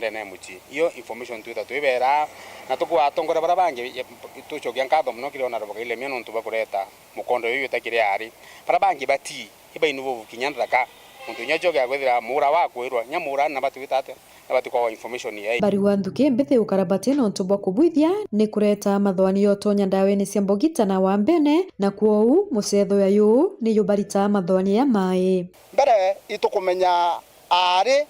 ende na muchi iyo information tuita twibera na tukwa tongora barabange tuchokia nkatho muno kile ona roboka ile meno ntuba kureta mukondo yoyo takire ari barabange bati iba inubo kinyandaka muntu nyachoga gwethira mura wa kwirwa nyamura na batu bitate na batu kwa information ye bari wanthuke mbithe ukarabati no ntubwa kubwithia ni kureta mathwani yotonya ndawe ni cia mbogita na wambene na kwou mucetho ya yu ni yubarita mathwani ya mai mbere itukumenya ari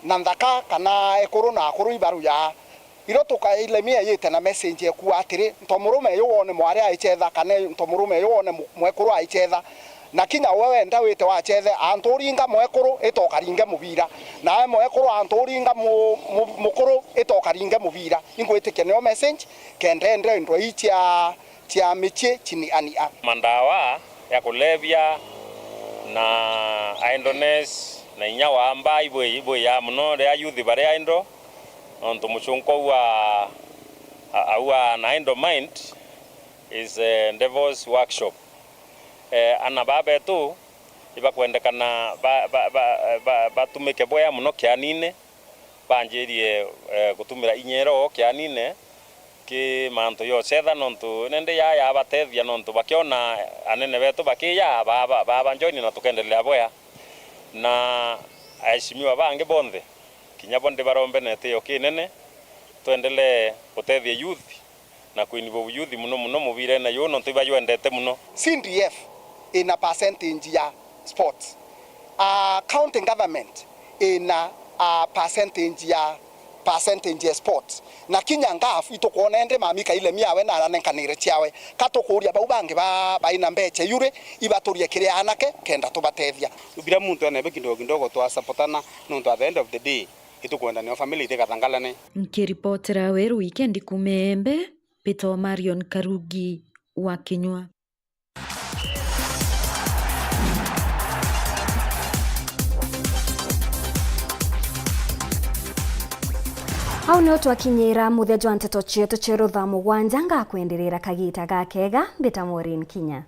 na nthaka kana ekuru na akuru ibaru ya iro tukaile mia yete na message eku atiri ntomurume yo wone mwari aichetha kana ntomurume yo wone mwekuru aichetha na kinya wewe nda wite wa chethe anturinga mwekuru itokaringe mubira na mwekuru anturinga mukuru itokaringe mubira ingwitike no message kendende ndo icha tia miche chini ania mandawa ya kulevya na idleness na inyawa amba ibo ya muno ya youth bare aindo onto muchunko wa na indo mind is a devil's workshop ana babe tu iba kwendekana batumike boya muno kyanine banjirie gutumira inyero kyanine ki manto yo cetha nontu nende ya batethia nontu bakiona anene betu bakiya baba join na tukendelea boya na aishimiwa bange bonde kinya bonde barombe nete yo kinene tuendelee gutethia youth na kuinibo youth muno mubire na yo nontu ibayendete muno CDF in a percentage ya sports county government in a percentage ya sports na kinya ngafu itukuona ende mamika ile miawe na aranenkanire chiawe katukuria bau bange baina mbeche yure ibaturie kire anake kenda tubatethia ubira muntu anebe kidogo twa supportana nontu at the end of the day itukwenda ni family ikatangalane nkiripotera weru weekend kumembe Peter Marion Karugi wa Kinyua. Hau ni twakinyira muthejo nteto cietu cia rutha mugwanja ngakwenderera kagita gakega mbita Maureen Kinya.